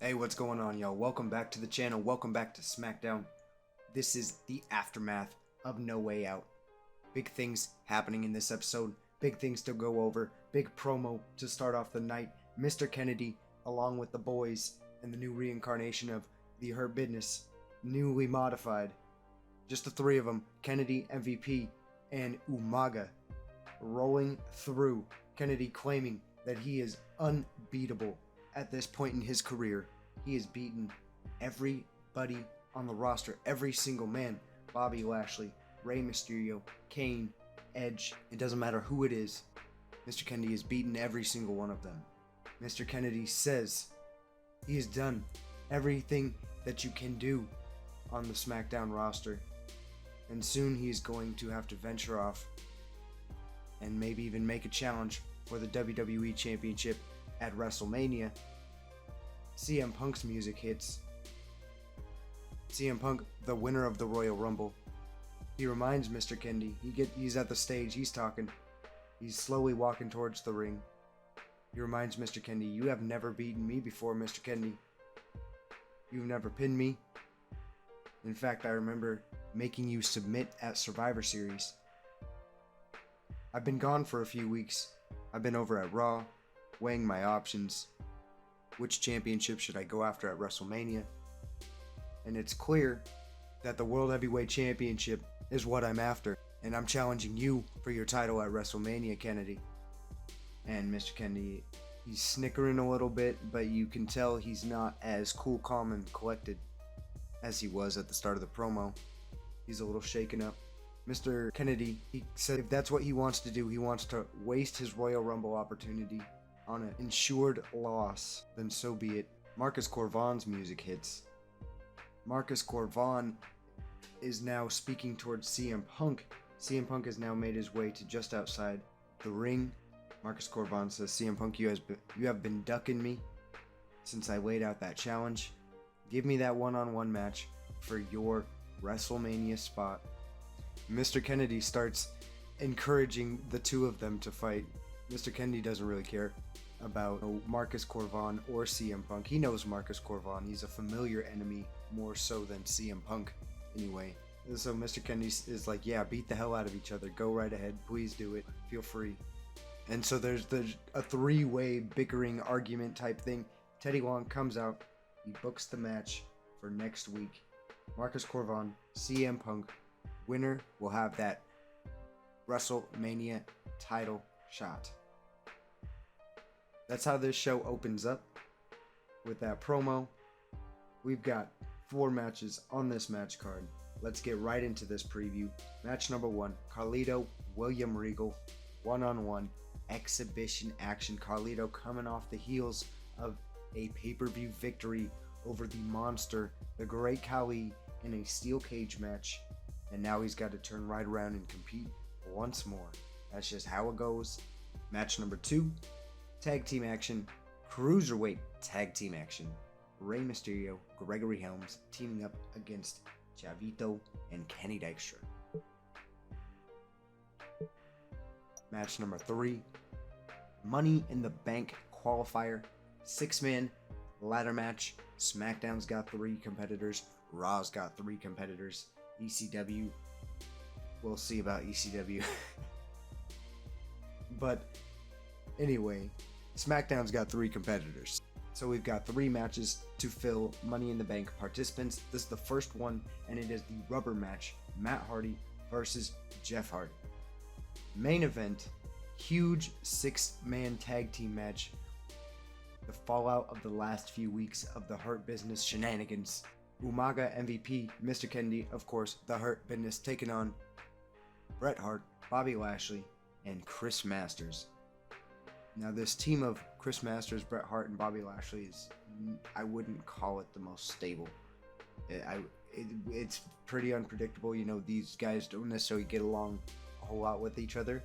Hey, what's going on, y'all? Welcome back to the channel. Welcome back to Smackdown. This is the aftermath of No Way Out. Big things happening in this episode. Big things to go over. Big promo to start off the night. Mr. Kennedy, along with the boys, and the new reincarnation of the Hurt Bidness, newly modified. Just the three of them, Kennedy, MVP, and Umaga, rolling through. Kennedy claiming that he is unbeatable. At this point in his career, he has beaten everybody on the roster, every single man. Bobby Lashley, Rey Mysterio, Kane, Edge. It doesn't matter who it is. Mr. Kennedy has beaten every single one of them. Mr. Kennedy says he has done everything that you can do on the SmackDown roster. And soon he is going to have to venture off and maybe even make a challenge for the WWE Championship at WrestleMania. CM Punk's music hits. CM Punk, the winner of the Royal Rumble. He reminds Mr. Kennedy, he's at the stage, he's talking. He's slowly walking towards the ring. He reminds Mr. Kennedy, you have never beaten me before, Mr. Kennedy. You've never pinned me. In fact, I remember making you submit at Survivor Series. I've been gone for a few weeks. I've been over at Raw, weighing my options. Which championship should I go after at WrestleMania? And it's clear that the World Heavyweight Championship is what I'm after. And I'm challenging you for your title at WrestleMania, Kennedy. And Mr. Kennedy, he's snickering a little bit, but you can tell he's not as cool, calm, and collected as he was at the start of the promo. He's a little shaken up. Mr. Kennedy, he said if that's what he wants to do, he wants to waste his Royal Rumble opportunity on an ensured loss, then so be it. Marcus Corvan's music hits. Marcus Corvan is now speaking towards CM Punk. CM Punk has now made his way to just outside the ring. Marcus Corvan says, CM Punk, you have been ducking me since I laid out that challenge. Give me that one-on-one match for your WrestleMania spot. Mr. Kennedy starts encouraging the two of them to fight. Mr. Kennedy doesn't really care about Marcus Corvan or CM Punk. He knows Marcus Corvan. He's a familiar enemy more so than CM Punk anyway. So Mr. Kennedy is like, yeah, beat the hell out of each other. Go right ahead. Please do it. Feel free. And so there's a three-way bickering argument type thing. Teddy Long comes out. He books the match for next week. Marcus Corvan, CM Punk. Winner will have that WrestleMania title shot. That's how this show opens up with that promo. We've got 4 matches on this match card. Let's get right into this preview. Match number 1, Carlito, William Regal, one-on-one exhibition action. Carlito coming off the heels of a pay-per-view victory over the monster, the Great Khali, in a steel cage match. And now he's got to turn right around and compete once more. That's just how it goes. Match number 2, tag team action, cruiserweight tag team action. Rey Mysterio, Gregory Helms teaming up against Chavito and Kenny Dykstra. Match number 3, Money in the Bank qualifier, 6-man ladder match. SmackDown's got 3 competitors. Raw's got 3 competitors. ECW, we'll see about ECW. But anyway, SmackDown's got 3 competitors. So we've got 3 matches to fill Money in the Bank participants. This is the first one, and it is the rubber match. Matt Hardy versus Jeff Hardy. Main event, huge 6-man tag team match. The fallout of the last few weeks of the Hurt Business shenanigans. Umaga, MVP, Mr. Kennedy, of course, the Hurt Business, taking on Bret Hart, Bobby Lashley, and Chris Masters. Now this team of Chris Masters, Bret Hart, and Bobby Lashley is, I wouldn't call it the most stable. It's pretty unpredictable. You know, these guys don't necessarily get along a whole lot with each other,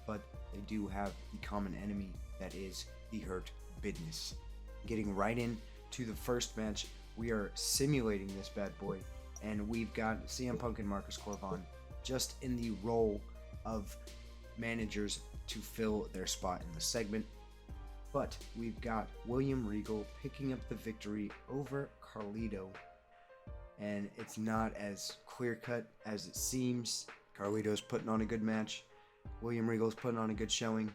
but they do have the common enemy that is the Hurt Business. Getting right into the first match, we are simulating this bad boy, and we've got CM Punk and Marcus Corvan just in the role of managers to fill their spot in the segment. But we've got William Regal picking up the victory over Carlito. And it's not as clear-cut as it seems. Carlito's putting on a good match. William Regal's putting on a good showing.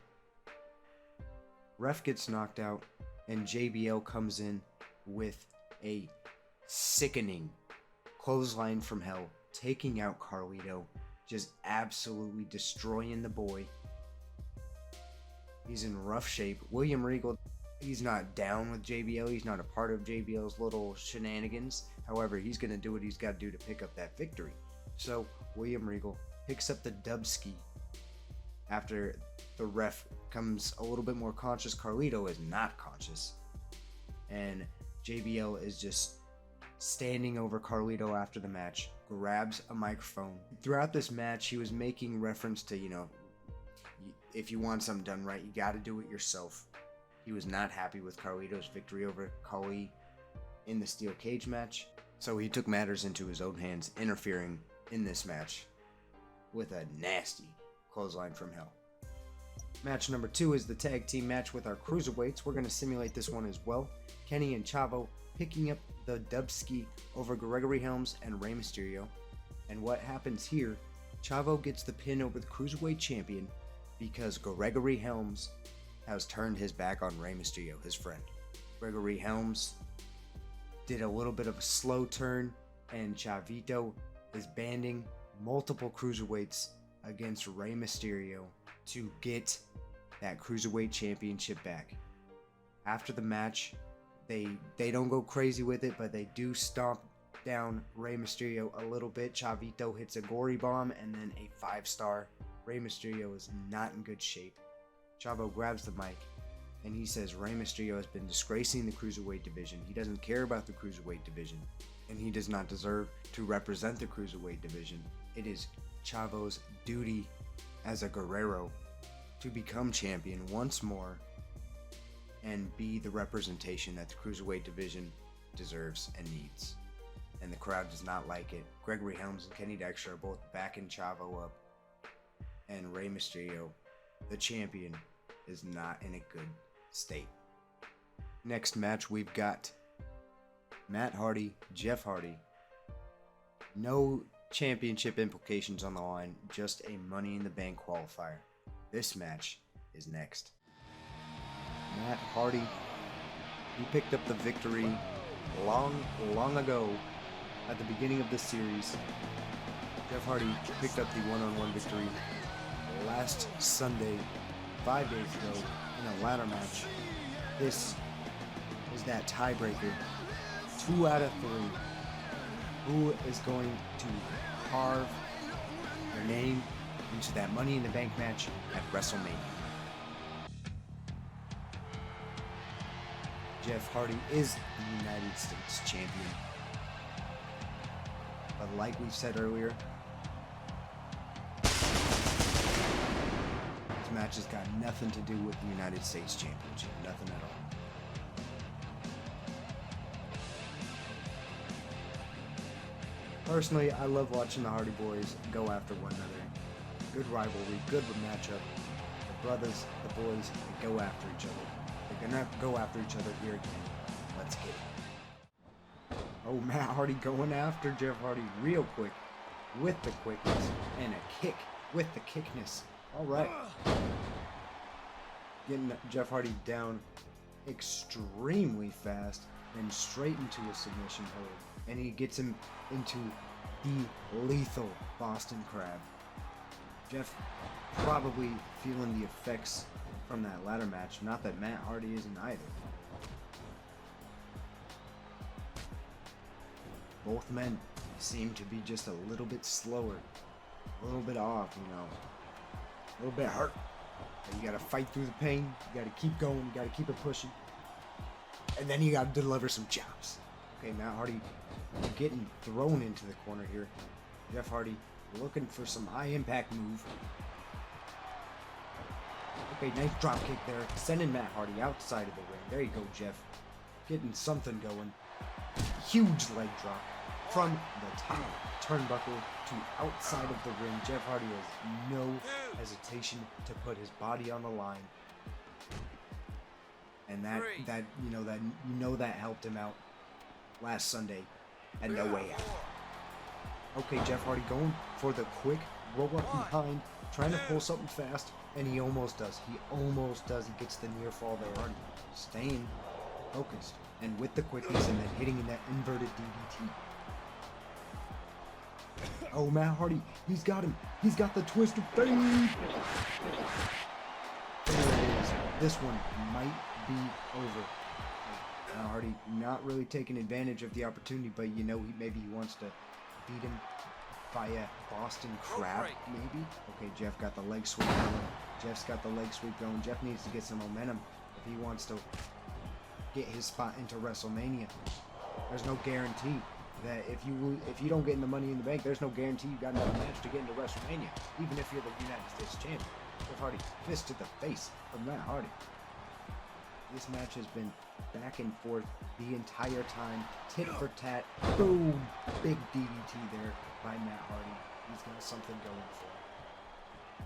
Ref gets knocked out, and JBL comes in with a sickening clothesline from hell, taking out Carlito, just absolutely destroying the boy. He's in rough shape. William Regal, he's not down with JBL. He's not a part of JBL's little shenanigans. However, he's going to do what he's got to do to pick up that victory. So, William Regal picks up the dubski after the ref comes a little bit more conscious. Carlito is not conscious. And JBL is just standing over Carlito after the match, grabs a microphone. Throughout this match, he was making reference to, if you want something done right, you got to do it yourself. He was not happy with Carlito's victory over Khali in the steel cage match, so he took matters into his own hands, interfering in this match with a nasty clothesline from hell. Match number 2 is the tag team match with our cruiserweights. We're going to simulate this one as well. Kenny and Chavo picking up the dubski over Gregory Helms and Rey Mysterio. And what happens here, Chavo gets the pin over the cruiserweight champion because Gregory Helms has turned his back on Rey Mysterio, his friend. Gregory Helms did a little bit of a slow turn, and Chavito is banding multiple cruiserweights against Rey Mysterio to get that cruiserweight championship back. After the match, they don't go crazy with it, but they do stomp down Rey Mysterio a little bit. Chavito hits a gory bomb and then a 5-star. Rey Mysterio is not in good shape. Chavo grabs the mic and he says Rey Mysterio has been disgracing the cruiserweight division. He doesn't care about the cruiserweight division, and he does not deserve to represent the cruiserweight division. It is Chavo's duty as a Guerrero to become champion once more and be the representation that the cruiserweight division deserves and needs. And the crowd does not like it. Gregory Helms and Kenny Dexter are both backing Chavo up, and Rey Mysterio, the champion, is not in a good state. Next match, we've got Matt Hardy, Jeff Hardy. No championship implications on the line, just a Money in the Bank qualifier. This match is next. Matt Hardy, he picked up the victory long ago at the beginning of this series. Jeff Hardy picked up the one-on-one victory last Sunday, 5 days ago, in a ladder match. This is that tiebreaker, 2 out of 3. Who is going to carve their name into that Money in the Bank match at WrestleMania? Jeff Hardy is the United States champion. But like we said earlier, this match has got nothing to do with the United States Championship. Nothing at all. Personally, I love watching the Hardy Boys go after one another. Good rivalry, good matchup. The brothers, the boys, they go after each other. They're gonna go after each other here again. Let's get it. Oh, Matt Hardy going after Jeff Hardy real quick with the quickness and a kick with the kickness. All right. Getting Jeff Hardy down extremely fast and straight into a submission hold. And he gets him into the lethal Boston Crab. Jeff probably feeling the effects from that ladder match. Not that Matt Hardy isn't either. Both men seem to be just a little bit slower, a little bit off, a little bit hurt. But you gotta fight through the pain, you gotta keep going, you gotta keep it pushing. And then you gotta deliver some chops. Okay, Matt Hardy getting thrown into the corner here. Jeff Hardy looking for some high impact move. Okay, nice drop kick there, sending Matt Hardy outside of the ring. There you go, Jeff. Getting something going. Huge leg drop from the top turnbuckle to outside of the ring. Jeff Hardy has no hesitation to put his body on the line. and that helped him out last Sunday at No Way Out. Okay, Jeff Hardy going for the quick roll up behind, trying to pull something fast, and he almost does. He gets the near fall there. Hardy staying focused, and with the quickness, and then hitting in that inverted DDT. Oh, Matt Hardy, he's got him. He's got the twist of fate. There it is. This one might be over. Matt Hardy not really taking advantage of the opportunity, but maybe he wants to beat him via Boston Crab, maybe? Okay, Jeff got the leg sweep going. Jeff's got the leg sweep going. Jeff needs to get some momentum if he wants to get his spot into WrestleMania. There's no guarantee that if you don't get in the Money in the Bank, there's no guarantee you got another match to get into WrestleMania, even if you're the United States champion. Jeff Hardy, fist to the face from Matt Hardy. This match has been back and forth the entire time. Tit for tat. Boom! Big DDT there by Matt Hardy. He's got something going for him.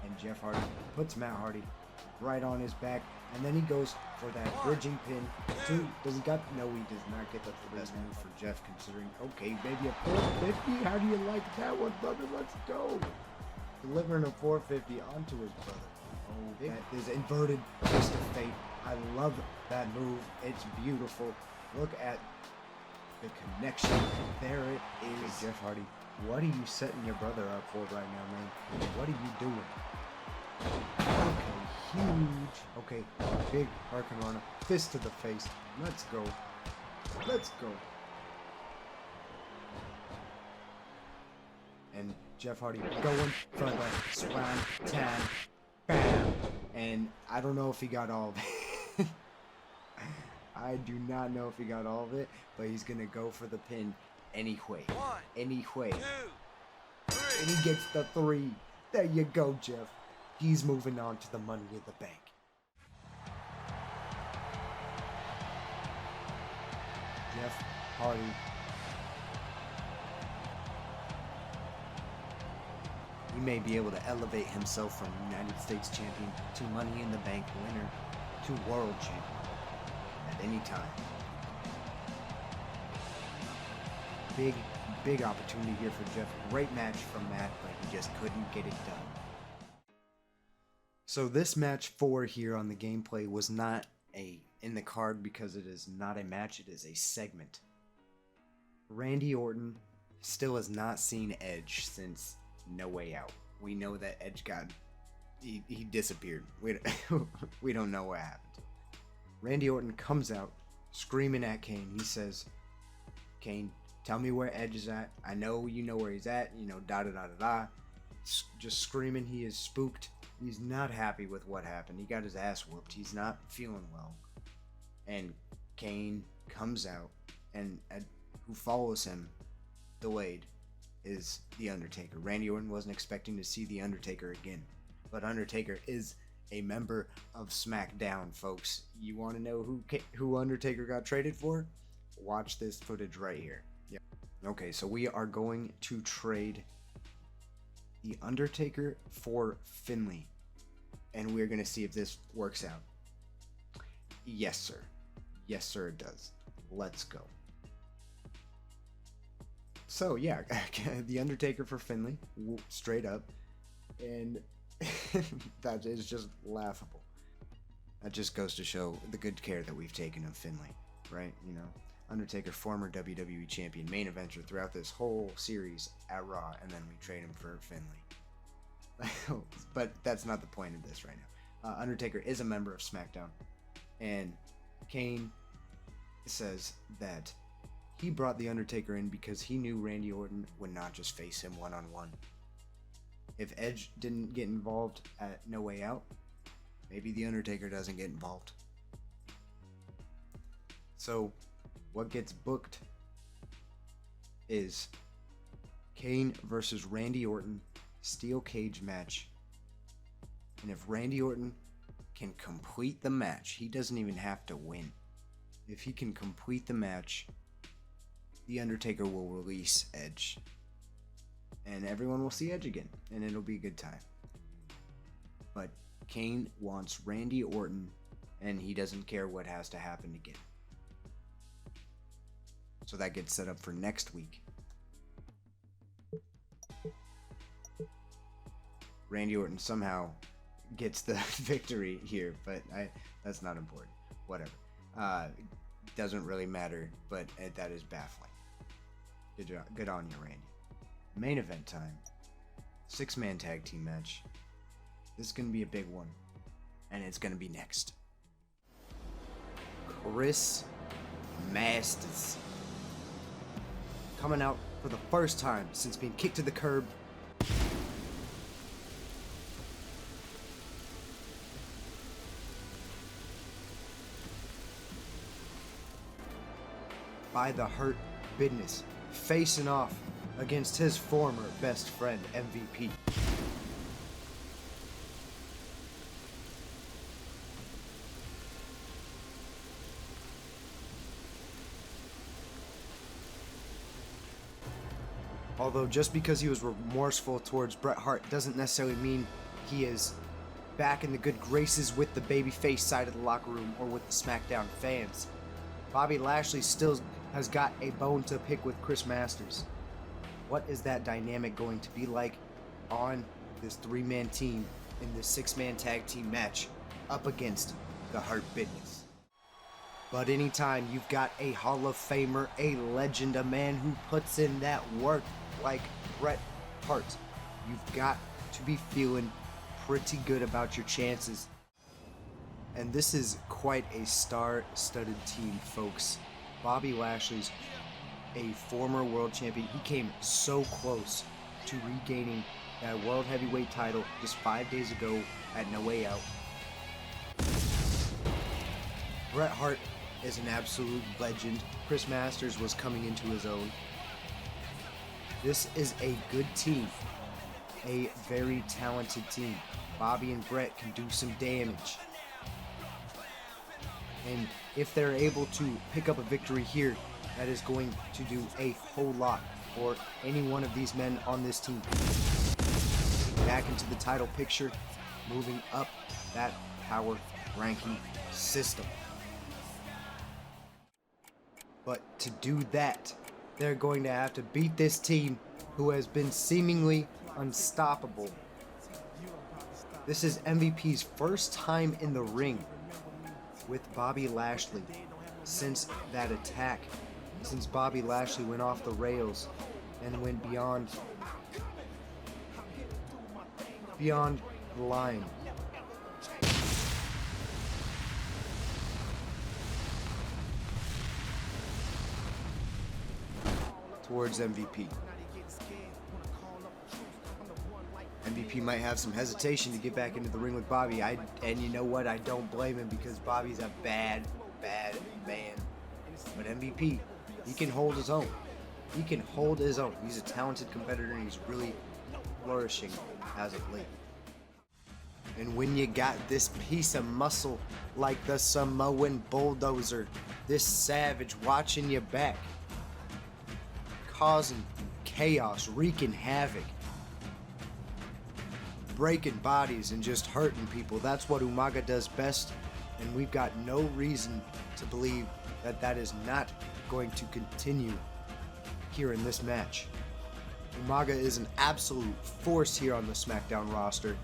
And Jeff Hardy puts Matt Hardy right on his back. And then he goes for that bridging pin. Does he got? No, he does not get the best move for Jeff, considering. Okay, maybe a 450. How do you like that one, brother? Let's go. Delivering a 450 onto his brother. Oh, that is inverted twist of fate. I love that move. It's beautiful. Look at the connection. There it is. Hey, Jeff Hardy, what are you setting your brother up for right now, man? What are you doing? Okay, huge. Okay, big Hurricane fist to the face. Let's go. Let's go. And Jeff Hardy going for the swan tan. Bam. And I don't know if he got all of it. I do not know if he got all of it, but he's going to go for the pin anyway. Anyway. And he gets the 3. There you go, Jeff. He's moving on to the Money in the Bank. Jeff Hardy. He may be able to elevate himself from United States champion to Money in the Bank winner to world champion at any time. Big opportunity here for Jeff. Great match from Matt, but he just couldn't get it done. So this match 4 here on the gameplay was not in the card because it is not a match, it is a segment. Randy Orton still has not seen Edge since No Way Out. We know that Edge he disappeared. We don't know what happened. Randy Orton comes out screaming at Kane. He says, Kane, tell me where Edge is at. I know you know where he's at, Just screaming. He is spooked. He's not happy with what happened. He got his ass whooped. He's not feeling well. And Kane comes out, and who follows him, delayed, is The Undertaker. Randy Orton wasn't expecting to see The Undertaker again. But Undertaker is a member of Smackdown, folks. You want to know who Undertaker got traded for? Watch this footage right here. Yep. Okay, so we are going to trade The Undertaker for Finley. And we're going to see if this works out. Yes, sir. Yes, sir, it does. Let's go. So, yeah, The Undertaker for Finley, straight up. And that is just laughable. That just goes to show the good care that we've taken of Finley, right? Undertaker, former WWE champion, main eventer throughout this whole series at Raw, and then we trade him for Finley. But that's not the point of this right now. Undertaker is a member of Smackdown, and Kane says that he brought The Undertaker in because he knew Randy Orton would not just face him one-on-one. If Edge didn't get involved at No Way Out, maybe The Undertaker doesn't get involved. So, what gets booked is Kane versus Randy Orton steel cage match. And if Randy Orton can complete the match, he doesn't even have to win. If he can complete the match, The Undertaker will release Edge. And everyone will see Edge again, and it'll be a good time. But Kane wants Randy Orton and he doesn't care what has to happen to get it. So that gets set up for next week. Randy Orton somehow gets the victory here, but that's not important. Whatever. Doesn't really matter, but that is baffling. Good on you, Randy. Main event time. 6-man tag team match. This is going to be a big one, and it's going to be next. Chris Masters coming out for the first time since being kicked to the curb. By the Hurt Bidness, facing off against his former best friend, MVP. Although just because he was remorseful towards Bret Hart doesn't necessarily mean he is back in the good graces with the babyface side of the locker room or with the Smackdown fans. Bobby Lashley still has got a bone to pick with Chris Masters. What is that dynamic going to be like on this 3-man team in this 6-man tag team match up against the Hurt Bidness? But anytime you've got a Hall of Famer, a legend, a man who puts in that work like Bret Hart, you've got to be feeling pretty good about your chances. And this is quite a star-studded team, folks. Bobby Lashley's a former world champion. He came so close to regaining that world heavyweight title just 5 days ago at No Way Out. Bret Hart is an absolute legend. Chris Masters was coming into his own. This is a good team, a very talented team. Bobby and Bret can do some damage. And if they're able to pick up a victory here, that is going to do a whole lot for any one of these men on this team. Back into the title picture, moving up that power ranking system. But to do that, they're going to have to beat this team who has been seemingly unstoppable. This is MVP's first time in the ring with Bobby Lashley since that attack, since Bobby Lashley went off the rails and went beyond the line. Towards MVP. MVP might have some hesitation to get back into the ring with Bobby. And you know what? I don't blame him because Bobby's a bad man. But MVP, he can hold his own. He can hold his own. He's a talented competitor and he's really flourishing as of late. And when you got this piece of muscle like the Samoan bulldozer, this savage watching your back, causing chaos, wreaking havoc, breaking bodies and just hurting people. That's what Umaga does best, and we've got no reason to believe that that is not going to continue here in this match. Umaga is an absolute force here on the Smackdown roster.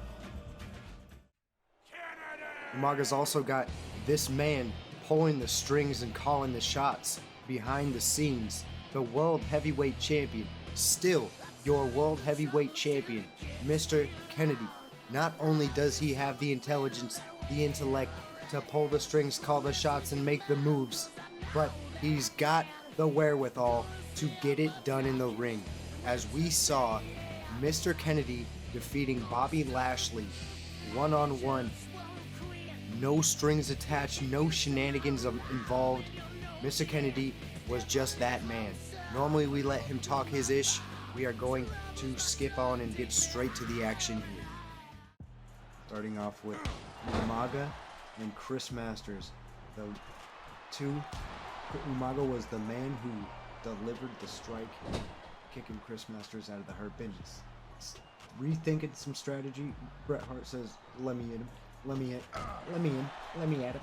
Umaga's also got this man pulling the strings and calling the shots behind the scenes. The World Heavyweight Champion, still your World Heavyweight Champion, Mr. Kennedy. Not only does he have the intelligence, the intellect to pull the strings, call the shots, and make the moves, but he's got the wherewithal to get it done in the ring. As we saw Mr. Kennedy defeating Bobby Lashley one-on-one. No strings attached, no shenanigans involved. Mr. Kennedy was just that man. Normally we let him talk his ish. We are going to skip on and get straight to the action here. Starting off with Umaga and Chris Masters. Umaga was the man who delivered the strike, kicking Chris Masters out of the Hurt Bidness. Rethinking some strategy, Bret Hart says, let me hit him. Let me in. Let me in. Let me at him.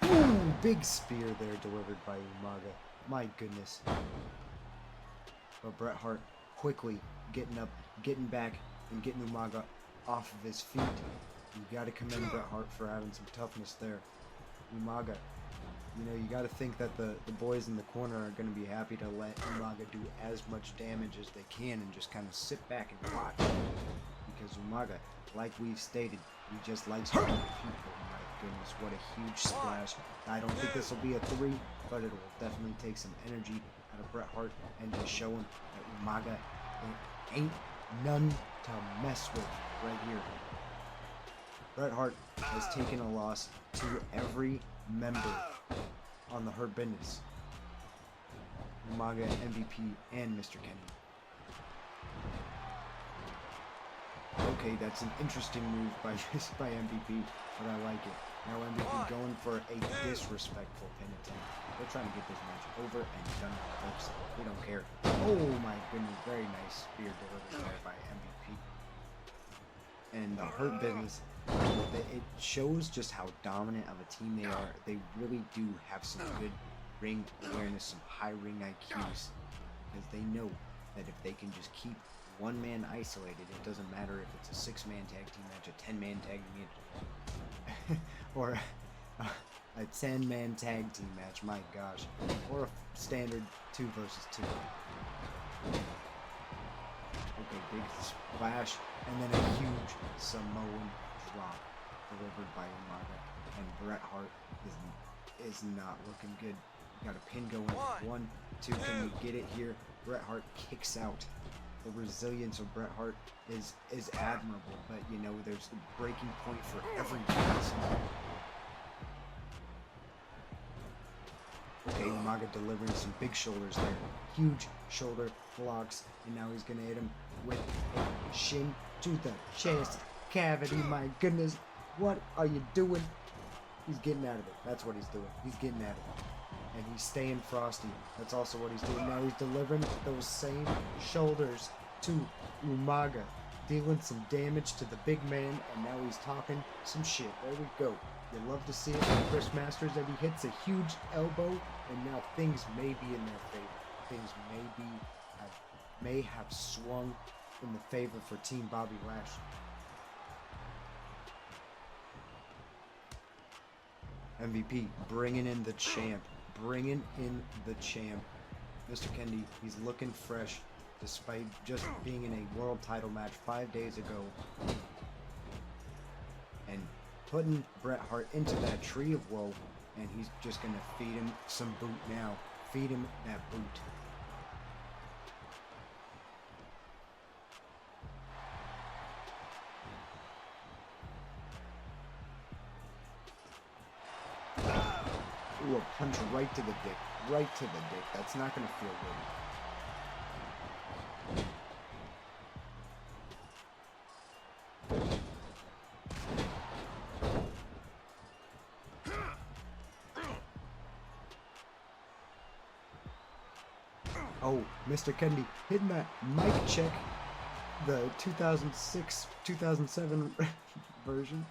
Ooh, big spear there delivered by Umaga. My goodness. But Bret Hart quickly getting up, getting back, and getting Umaga off of his feet. You gotta commend Bret Hart for having some toughness there. Umaga, you know, you gotta think that the boys in the corner are gonna be happy to let Umaga do as much damage as they can and just kind of sit back and watch. Because Umaga, like we've stated, he just likes to hurt people. My goodness, what a huge splash. I don't think this will be a 3, but it will definitely take some energy out of Bret Hart and just show him that Umaga ain't none to mess with right here. Bret Hart has taken a loss to every member on the Hurt Bidness. Umaga, MVP, and Mr. Kennedy. Okay, that's an interesting move by MVP, but I like it. Now MVP going for a disrespectful pin attempt. They're trying to get this match over and done with clips. They don't care. Oh my goodness, very nice spear delivered there by MVP. And the Hurt Bidness, it shows just how dominant of a team they are. They really do have some good ring awareness, some high ring IQs, because they know that if they can just keep one man isolated, it doesn't matter if it's a 6-man tag team match, a 10-man tag team, or a 10-man tag team match, my gosh, or a standard 2 versus 2. Okay, big splash, and then a huge Samoan drop delivered by Umaga, and Bret Hart is not looking good. Got a pin going. 1, 2, can we get it here? Bret Hart kicks out. The resilience of Bret Hart is admirable, but you know, there's the breaking point for everybody. Okay, Umaga delivering some big shoulders there. Huge shoulder blocks, and now he's gonna hit him with a shin to the chest cavity. My goodness, what are you doing? He's getting out of it. That's what he's doing. He's getting out of it. And he's staying frosty. That's also what he's doing. Now he's delivering those same shoulders to Umaga, dealing some damage to the big man, and now he's talking some shit. There we go. You love to see it from Chris Masters that he hits a huge elbow, and now things may be in their favor. Things may have swung in the favor for Team Bobby Lashley. MVP bringing in the champ. Bringing in the champ. Mr. Kennedy, he's looking fresh despite just being in a world title match 5 days ago. And putting Bret Hart into that tree of woe, and he's just going to feed him some boot now. Feed him that boot. Ooh, a punch right to the dick. Right to the dick. That's not going to feel good. Oh, Mr. Kennedy hitting that mic check. The 2006-2007 version.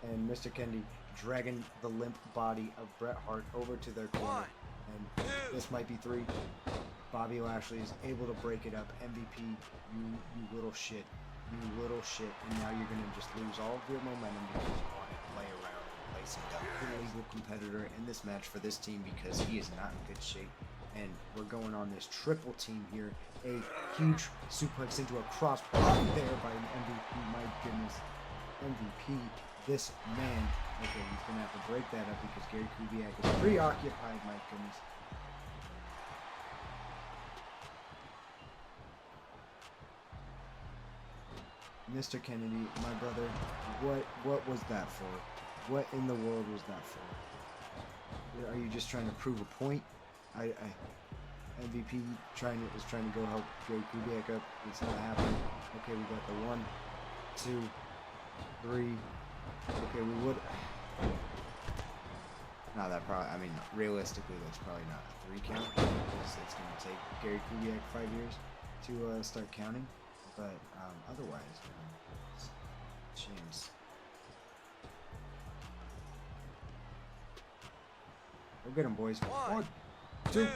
And Mr. Kennedy dragging the limp body of Bret Hart over to their corner. And this might be 3. Bobby Lashley is able to break it up. MVP, you little shit. You little shit. And now you're going to just lose all of your momentum because you want to play around and play some dumb illegal competitor in this match for this team because he is not in good shape. And we're going on this triple team here. A huge suplex into a cross body there by an MVP. My goodness. MVP. This man, okay, he's going to have to break that up because Gary Kubiak is preoccupied, my goodness. Mr. Kennedy, my brother, what was that for? What in the world was that for? Are you just trying to prove a point? MVP is trying to go help Gary Kubiak up. It's not happening. Okay, we got the 1, 2, 3. Okay, we would. No, that probably. I mean, realistically, that's probably not a 3 count because it's going to take Gary Kubiak 5 years to start counting. but otherwise, it's James. Go get him, boys. One, two.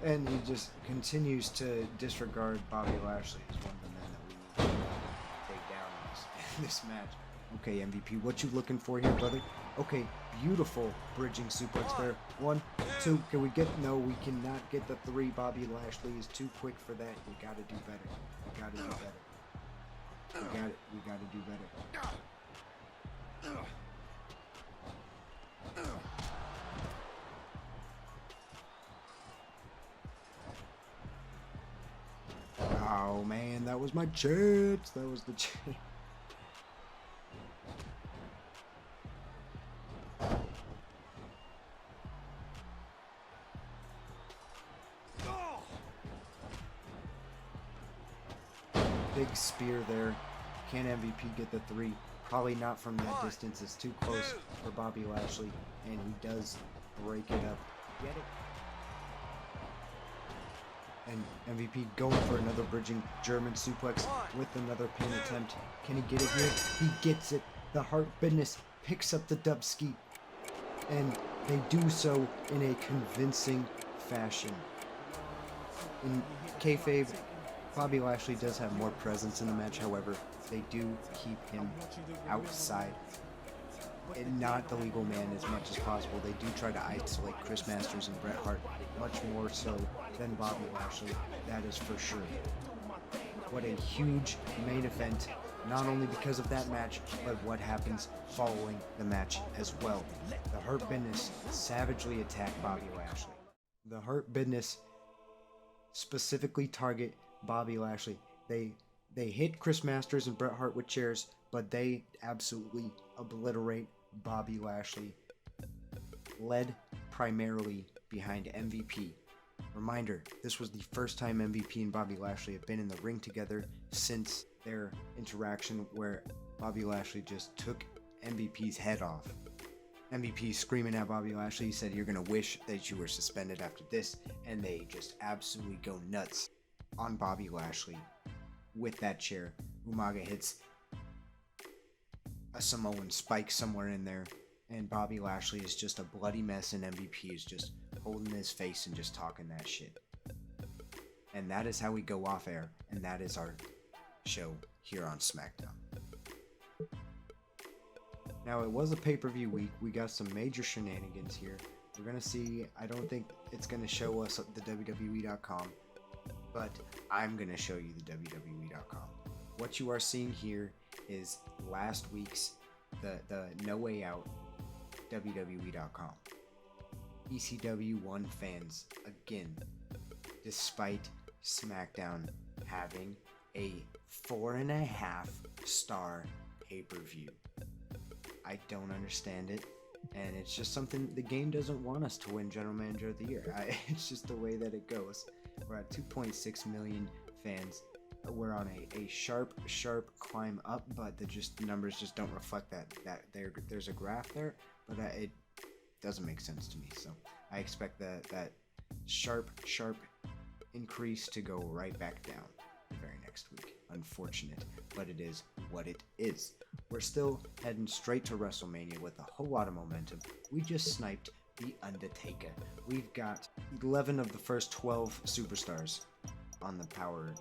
And he just continues to disregard Bobby Lashley as one of the men that we need to take down in this match. Okay, MVP, what you looking for here, brother? Okay, beautiful bridging suplex there. 1, 2, can we get... No, we cannot get the 3. Bobby Lashley is too quick for that. We gotta do better. We gotta do better. We gotta do better. Oh man, that was my chance. That was the chance. Big spear there. Can MVP get the 3? Probably not from that distance. It's too close for Bobby Lashley, and he does break it up. Get it? And MVP going for another bridging German suplex with another pin attempt. Can he get it here? He gets it. The Hurt Bidness picks up the dub ski. And they do so in a convincing fashion. In kayfabe, Bobby Lashley does have more presence in the match. However, they do keep him outside and not the legal man as much as possible. They do try to isolate Chris Masters and Bret Hart much more so than Bobby Lashley. That is for sure. What a huge main event, not only because of that match, but what happens following the match as well. The Hurt Bidness savagely attack Bobby Lashley. The Hurt Bidness specifically target Bobby Lashley. They hit Chris Masters and Bret Hart with chairs, but they absolutely obliterate Bobby Lashley, led primarily behind MVP. Reminder, this was the first time MVP and Bobby Lashley have been in the ring together since their interaction where Bobby Lashley just took MVP's head off. MVP screaming at Bobby Lashley, he said, "You're gonna wish that you were suspended after this," and they just absolutely go nuts on Bobby Lashley with that chair. Umaga hits a Samoan spike somewhere in there, and Bobby Lashley is just a bloody mess, and MVP is just holding his face and just talking that shit. And that is how we go off air, and that is our show here on Smackdown. Now, it was a pay-per-view week. We got some major shenanigans here. We're gonna see, I don't think it's gonna show us the WWE.com, but I'm gonna show you the WWE.com. What you are seeing here is last week's the No Way Out WWE.com. ECW won fans again, despite SmackDown having a 4.5-star pay-per-view. I don't understand it, and it's just something the game doesn't want us to win General Manager of the Year. It's just the way that it goes. We're at 2.6 million fans. We're on a sharp climb up, but the numbers just don't reflect that. There's a graph there, but it doesn't make sense to me. So I expect that sharp increase to go right back down the very next week. Unfortunate, but it is what it is. We're still heading straight to WrestleMania with a whole lot of momentum. We just sniped The Undertaker. We've got 11 of the first 12 superstars on the Power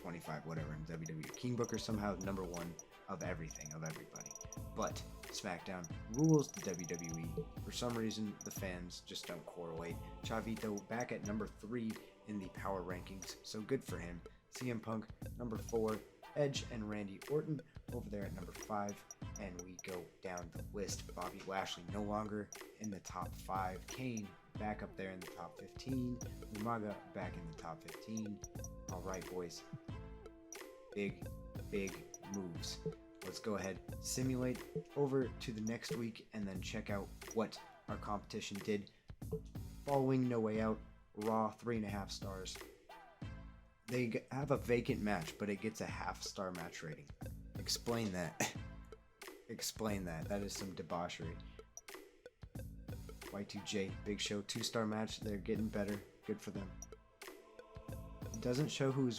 25, whatever, in WWE. King Booker somehow number 1 of everything, of everybody. But SmackDown rules the WWE. For some reason, the fans just don't correlate. Chavito back at number 3 in the power rankings, so good for him. CM Punk, number 4. Edge and Randy Orton over there at number 5. And we go down the list. Bobby Lashley no longer in the top 5. Kane back up there in the top 15. Umaga back in the top 15. All right, boys. Big moves. Let's go ahead, simulate over to the next week, and then check out what our competition did. Following No Way Out, Raw 3.5 stars. They have a vacant match, but it gets a half-star match rating. Explain that. Explain that. That is some debauchery. Y2J, Big Show, 2-star match. They're getting better. Good for them. It doesn't show who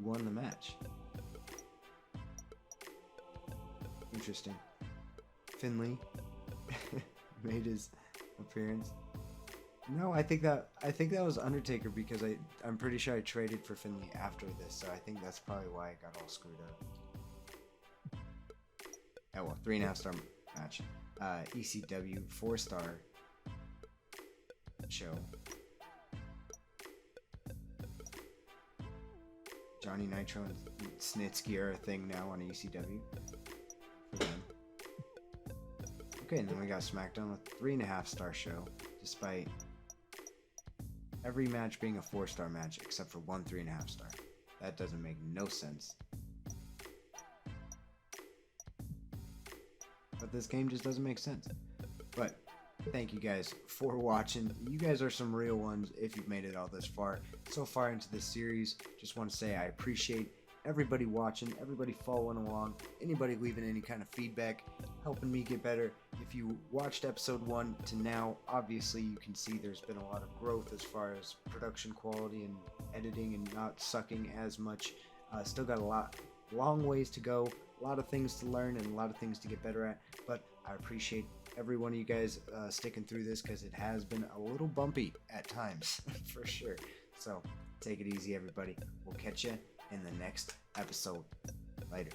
won the match. Interesting. Finley made his appearance. No, I think that was Undertaker because I'm pretty sure I traded for Finley after this, so I think that's probably why it got all screwed up. Oh well, 3.5 star match. ECW 4-star show. Johnny Nitro and Snitsky are a thing now on ECW. For them. Okay, and then we got Smackdown with 3.5 star show, despite every match being a 4-star match except for one 3.5 star. That doesn't make no sense. But this game just doesn't make sense. But thank you guys for watching. You guys are some real ones if you've made it all this far. So far into this series, just want to say I appreciate everybody watching, everybody following along, anybody leaving any kind of feedback, helping me get better. If you watched episode 1 to now, obviously you can see there's been a lot of growth as far as production quality and editing and not sucking as much. Still got a long ways to go, a lot of things to learn and a lot of things to get better at, but I appreciate every one of you guys sticking through this because it has been a little bumpy at times, for sure. So take it easy, everybody. We'll catch you in the next episode. Later.